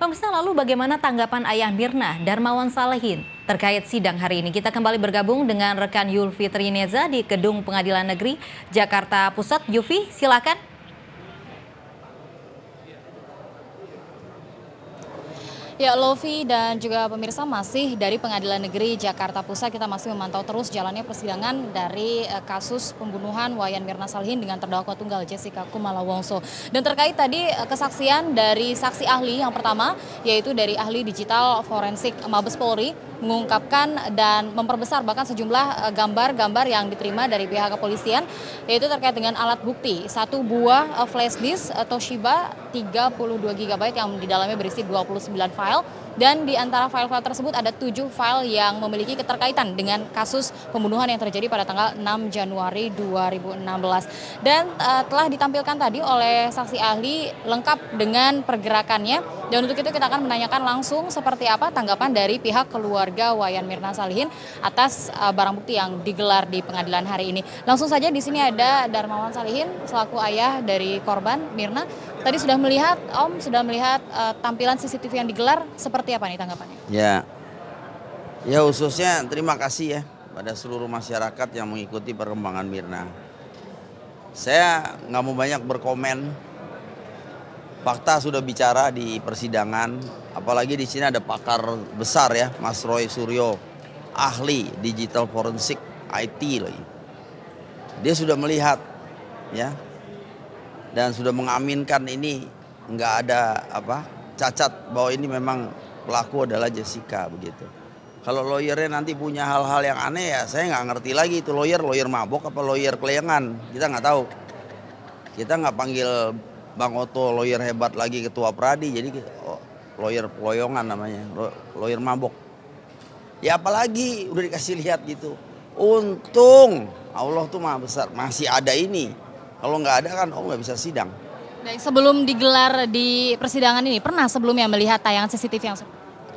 Pemirsa, lalu bagaimana tanggapan ayah Mirna, Darmawan Salehin, terkait sidang hari ini? Kita kembali bergabung dengan rekan Yulfi Trineza di Gedung Pengadilan Negeri Jakarta Pusat. Yulfi, silakan. Ya, Lovi dan juga pemirsa, masih dari Pengadilan Negeri Jakarta Pusat kita masih memantau terus jalannya persidangan dari kasus pembunuhan Wayan Mirna Salihin dengan terdakwa tunggal Jessica Kumala Wongso. Dan terkait tadi kesaksian dari saksi ahli yang pertama, yaitu dari ahli digital forensik Mabes Polri, mengungkapkan dan memperbesar bahkan sejumlah gambar-gambar yang diterima dari pihak kepolisian, yaitu terkait dengan alat bukti, satu buah flash disk Toshiba 32 GB yang di dalamnya berisi 29 file, dan di antara file-file tersebut ada 7 file yang memiliki keterkaitan dengan kasus pembunuhan yang terjadi pada tanggal 6 Januari 2016. Dan telah ditampilkan tadi oleh saksi ahli lengkap dengan pergerakannya, dan untuk itu kita akan menanyakan langsung seperti apa tanggapan dari pihak keluarga Wayan Mirna Salihin atas barang bukti yang digelar di pengadilan hari ini. Langsung saja di sini ada Darmawan Salihin selaku ayah dari korban Mirna. Tadi sudah melihat tampilan CCTV yang digelar, seperti apa nih tanggapannya? Ya khususnya terima kasih ya pada seluruh masyarakat yang mengikuti perkembangan Mirna. Saya nggak mau banyak berkomen. Fakta sudah bicara di persidangan, apalagi di sini ada pakar besar ya, Mas Roy Suryo, ahli digital forensik IT lagi. Dia sudah melihat ya, dan sudah mengaminkan ini nggak ada cacat bahwa ini memang pelaku adalah Jessica begitu. Kalau lawyernya nanti punya hal-hal yang aneh ya saya nggak ngerti lagi itu lawyer mabok apa lawyer kelayangan, kita nggak tahu. Kita nggak panggil Bang Oto lawyer hebat lagi ketua Pradi, jadi lawyer peloyongan namanya, lawyer mabok. Ya apalagi udah dikasih lihat gitu. Untung Allah tuh maha besar masih ada ini. Kalau nggak ada kan nggak bisa sidang. Baik, sebelum digelar di persidangan ini, pernah sebelumnya melihat tayangan CCTV yang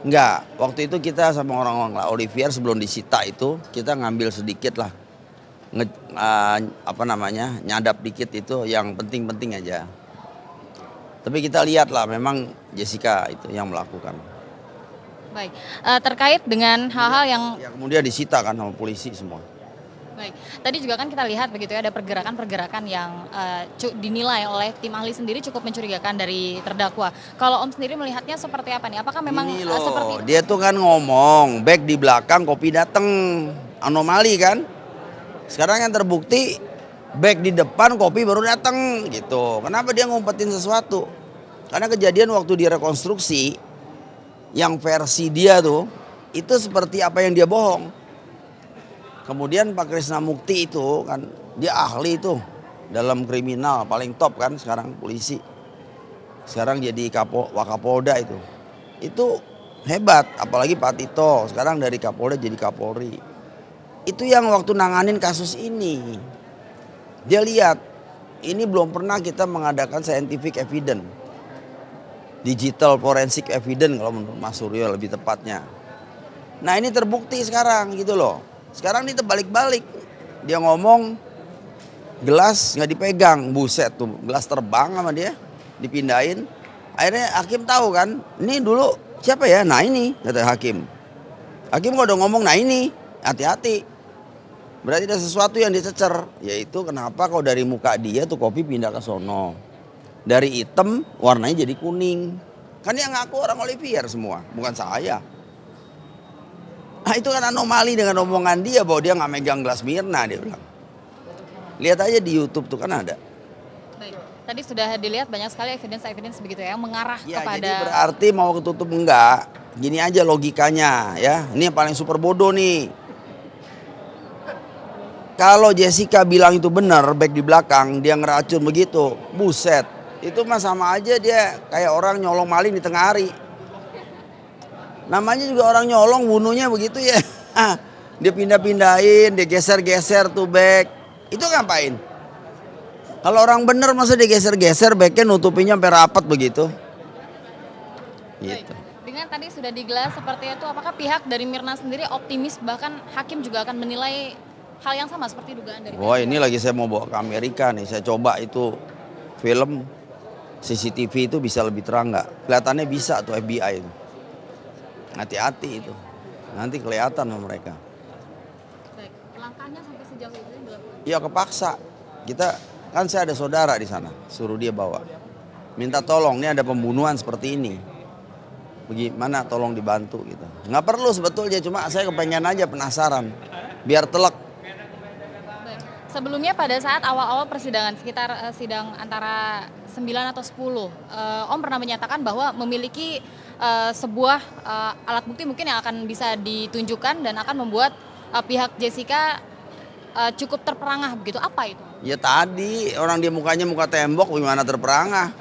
Enggak, waktu itu kita sama orang-orang Olivier sebelum disita itu kita ngambil sedikit lah, nyadap dikit itu yang penting-penting aja. Tapi kita lihat lah memang Jessica itu yang melakukan. Baik, terkait dengan hal-hal yang kemudian disita kan sama polisi semua. Baik, tadi juga kan kita lihat begitu ya, ada pergerakan-pergerakan yang dinilai oleh tim ahli sendiri cukup mencurigakan dari terdakwa. Kalau Om sendiri melihatnya seperti apa nih? Apakah memang seperti itu? Dia tuh kan ngomong, back di belakang kopi dateng, anomali kan? Sekarang yang terbukti back di depan kopi baru datang gitu. Kenapa dia ngumpetin sesuatu? Karena kejadian waktu direkonstruksi, yang versi dia tuh itu seperti apa yang dia bohong. Kemudian Pak Krisna Mukti itu kan dia ahli itu dalam kriminal paling top kan sekarang polisi. Sekarang jadi Wakapolda itu. Itu hebat, apalagi Pak Tito sekarang dari Kapolda jadi Kapolri. Itu yang waktu nanganin kasus ini. Dia lihat ini belum pernah kita mengadakan scientific evidence. Digital forensic evidence kalau menurut Mas Suryo lebih tepatnya. Nah, ini terbukti sekarang gitu loh. Sekarang dia terbalik-balik. Dia ngomong gelas nggak dipegang, buset tuh gelas terbang sama dia, dipindahin. Akhirnya hakim tahu kan, ini dulu siapa ya? Nah ini kata hakim. Hakim kalau udah ngomong nah ini, hati-hati. Berarti ada sesuatu yang dicecer, yaitu kenapa kalau dari muka dia tuh kopi pindah ke sono. Dari hitam warnanya jadi kuning. Kan yang ngaku orang Olivier semua, bukan saya. Nah itu kan anomali dengan omongan dia bahwa dia nggak megang gelas Mirna, dia bilang. Lihat aja di YouTube tuh kan ada. Baik. Tadi sudah dilihat banyak sekali evidence begitu ya yang mengarah kepada. Jadi berarti mau ketutup enggak? Gini aja logikanya ya. Ini yang paling super bodoh nih. Kalau Jessica bilang itu benar, back di belakang dia ngeracun begitu, buset. Itu mah sama aja dia kayak orang nyolong maling di tengah hari. Namanya juga orang nyolong, bunuhnya begitu ya. Dia pindah-pindahin, dia geser-geser tuh back. Itu ngapain? Kalau orang bener masa dia geser-geser backnya nutupinnya sampai rapat begitu. Gitu. Dengan tadi sudah digelar seperti itu, apakah pihak dari Mirna sendiri optimis bahkan hakim juga akan menilai hal yang sama seperti dugaan dari? Wah ini lagi saya mau bawa ke Amerika nih, saya coba itu film CCTV itu bisa lebih terang nggak? Kelihatannya bisa tuh FBI itu. Hati-hati itu. Nanti kelihatan sama mereka. Baik, langkahnya sampai sejauh itu dilakukan. Ya kepaksa. Kita kan saya ada saudara di sana, suruh dia bawa. Minta tolong, ini ada pembunuhan seperti ini. Bagaimana tolong dibantu gitu. Nggak perlu sebetulnya, cuma saya kepengen aja penasaran. Biar telak. Baik. Sebelumnya pada saat awal-awal persidangan sekitar sidang antara 9 atau 10, Om pernah menyatakan bahwa memiliki sebuah alat bukti mungkin yang akan bisa ditunjukkan dan akan membuat pihak Jessica cukup terperangah begitu. Apa itu? Ya tadi orang dia mukanya muka tembok, gimana terperangah?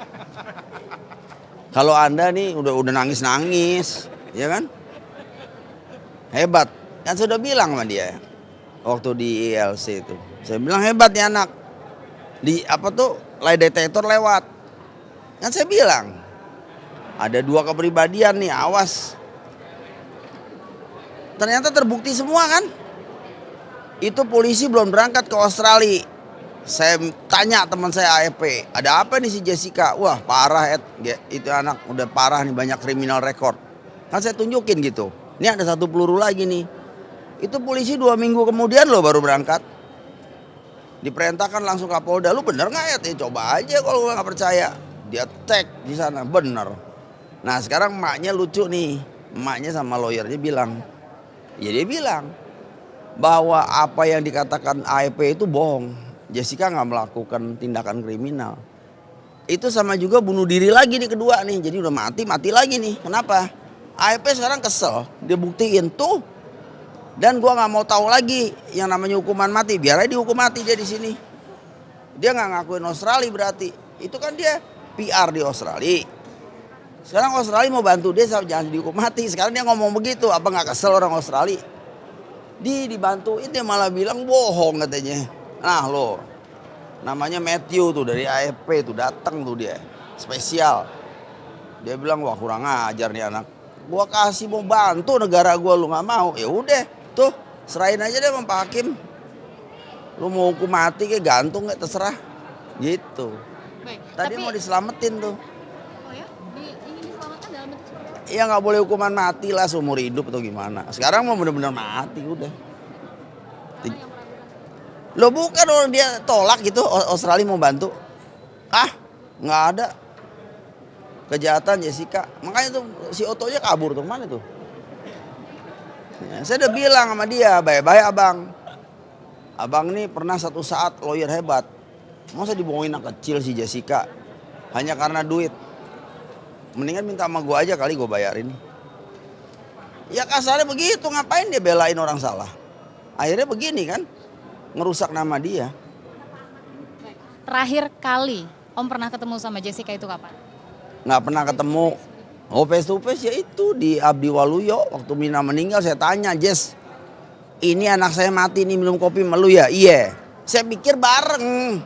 Kalau Anda nih udah nangis-nangis, ya kan? Hebat. Kan sudah bilang sama dia waktu di ILC itu. Saya bilang hebat nih anak. Di lie detector lewat. Kan saya bilang ada 2 kepribadian nih, awas. Ternyata terbukti semua kan? Itu polisi belum berangkat ke Australia. Saya tanya teman saya AFP, ada apa nih si Jessica? Wah parah itu anak udah parah nih, banyak kriminal record. Kan saya tunjukin gitu. Ini ada 1 peluru lagi nih. Itu polisi 2 minggu kemudian loh baru berangkat. Diperintahkan langsung Kapolda, lu bener nggak ya? Coba aja kalau nggak percaya. Dia cek di sana, bener. Nah sekarang emaknya lucu nih, emaknya sama lawyernya bilang, ya dia bilang bahwa apa yang dikatakan AFP itu bohong. Jessica nggak melakukan tindakan kriminal. Itu sama juga bunuh diri lagi nih kedua nih, jadi udah mati lagi nih. Kenapa? AFP sekarang kesel, dia buktiin tuh. Dan gua nggak mau tahu lagi yang namanya hukuman mati, biar aja dihukum mati dia di sini. Dia nggak ngakuin Australia berarti, itu kan dia PR di Australia. Sekarang Australia mau bantu dia jangan dihukum mati. Sekarang dia ngomong begitu, apa nggak kesel orang Australia? Dibantuin dia malah bilang bohong katanya. Nah lo, namanya Matthew tuh dari AFP tuh datang tuh dia, spesial. Dia bilang wah kurang ajar nih anak. Gua kasih mau bantu negara gua lu nggak mau, ya udah tuh serahin aja deh sama Pak Hakim. Lu mau hukum mati kayak gantung kayak terserah, gitu. Baik, Tadi tapi, mau diselamatin tuh. oh ya, ingin diselamatkan dalam bentuk seperti apa? Ya nggak boleh hukuman mati lah seumur hidup atau gimana. Sekarang mau bener-bener mati udah. Karena yang meragukan. Lo bukan orang dia tolak gitu Australia mau bantu. Ah nggak ada kejahatan Jessica. Makanya tuh si Otonya kabur tuh mana tuh. Ya, saya udah bilang sama dia baik-baik abang. Abang ini pernah satu saat lawyer hebat. Masa dibohongin anak kecil si Jessica hanya karena duit. Mendingan minta sama gue aja kali gue bayarin. Ya kasarnya begitu, ngapain dia belain orang salah. Akhirnya begini kan, ngerusak nama dia. Terakhir kali Om pernah ketemu sama Jessica itu kapan? Nggak pernah ketemu. Oh face to face ya itu di Abdi Waluyo. Waktu Mina meninggal saya tanya, Jess, ini anak saya mati nih minum kopi sama lu ya? Iya. Saya pikir bareng.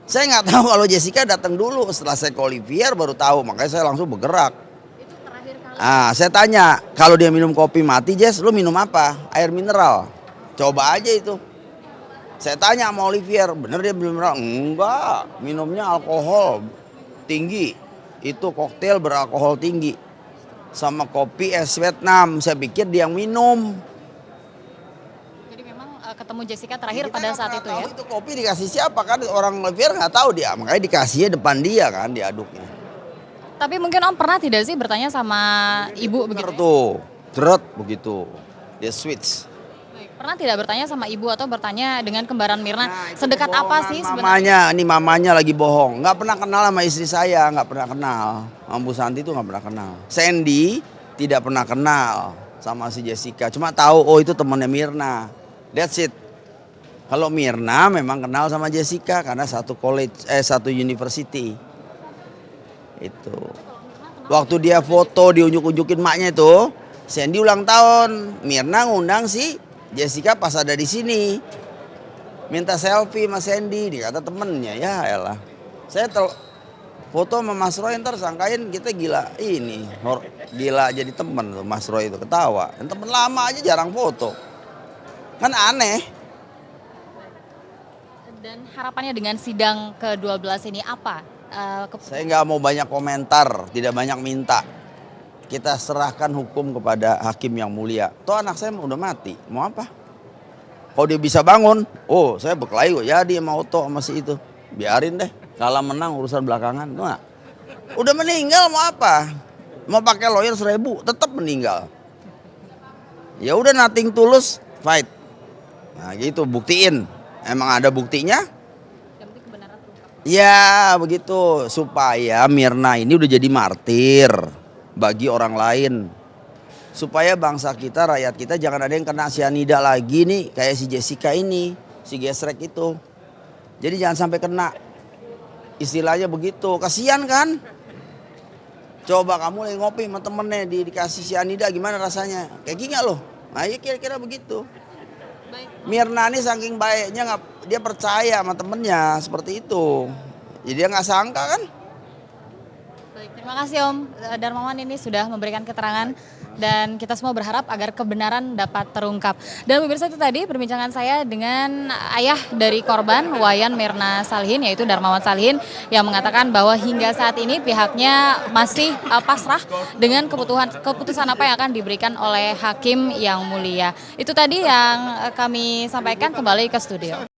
Saya nggak tahu kalau Jessica datang dulu. Setelah saya ke Olivier baru tahu, makanya saya langsung bergerak. Itu terakhir kali. Saya tanya, kalau dia minum kopi mati, Jess, lu minum apa? Air mineral. Coba aja itu. Saya tanya sama Olivier, bener dia minum mineral? Enggak, minumnya alkohol tinggi. Itu koktail beralkohol tinggi. Sama kopi es Vietnam. Saya pikir dia yang minum. Jadi memang ketemu Jessica terakhir Kita pada kan saat nggak itu tahu ya? itu kopi dikasih siapa kan, orang Olivier nggak tahu dia. Makanya dikasihnya depan dia kan, diaduknya. Tapi mungkin Om pernah tidak sih bertanya sama ibu begitu? Bener tuh, ceret begitu. Dia switch. Baik. Pernah tidak bertanya sama ibu atau bertanya dengan kembaran Mirna Itu sedekat apa kebohongan sih sebenarnya? mamanya, ini mamanya lagi bohong. Nggak pernah kenal sama istri saya, nggak pernah kenal. Sama Bu Santi tuh nggak pernah kenal. Sandy tidak pernah kenal sama si Jessica. Cuma tahu oh itu temannya Mirna. That's it. Kalau Mirna memang kenal sama Jessica karena satu satu university. Itu. Waktu dia foto diunjuk-unjukin maknya itu, Sandy ulang tahun, Mirna ngundang si Jessica pas ada di sini. Minta selfie sama Sandy, dikata temennya, ya elah. Saya foto sama Mas Roy ntar sangkain kita gila ini, gila jadi temen tuh Mas Roy itu ketawa. Yang temen lama aja jarang foto. Kan aneh. Dan harapannya dengan sidang ke-12 ini apa? Saya nggak mau banyak komentar, tidak banyak minta. Kita serahkan hukum kepada hakim yang mulia. Toh anak saya udah mati, mau apa? Kalau dia bisa bangun, oh saya berkelahi kok jadi sama Oto sama si itu. Biarin deh, kalah menang urusan belakangan. Nah, udah meninggal mau apa? Mau pakai lawyer 1000, tetap meninggal. Ya udah nothing tulus, fight. Nah gitu, buktiin. Emang ada buktinya? Ya begitu, supaya Mirna ini udah jadi martir bagi orang lain. Supaya bangsa kita, rakyat kita jangan ada yang kena cyanida lagi nih. Kayak si Jessica ini, si gesrek itu. Jadi jangan sampai kena. Istilahnya begitu, kasihan kan? Coba kamu lagi ngopi sama temennya dikasih cyanida gimana rasanya? Kayak gini loh. Nah ya kira-kira begitu. Mirna ini saking baiknya dia percaya sama temennya seperti itu. Jadi dia nggak sangka kan? Baik, terima kasih Om Darmawan ini sudah memberikan keterangan dan kita semua berharap agar kebenaran dapat terungkap. Dan pemirsa itu tadi perbincangan saya dengan ayah dari korban Wayan Mirna Salihin yaitu Darmawan Salihin yang mengatakan bahwa hingga saat ini pihaknya masih pasrah dengan keputusan apa yang akan diberikan oleh hakim yang mulia. Itu tadi yang kami sampaikan, kembali ke studio.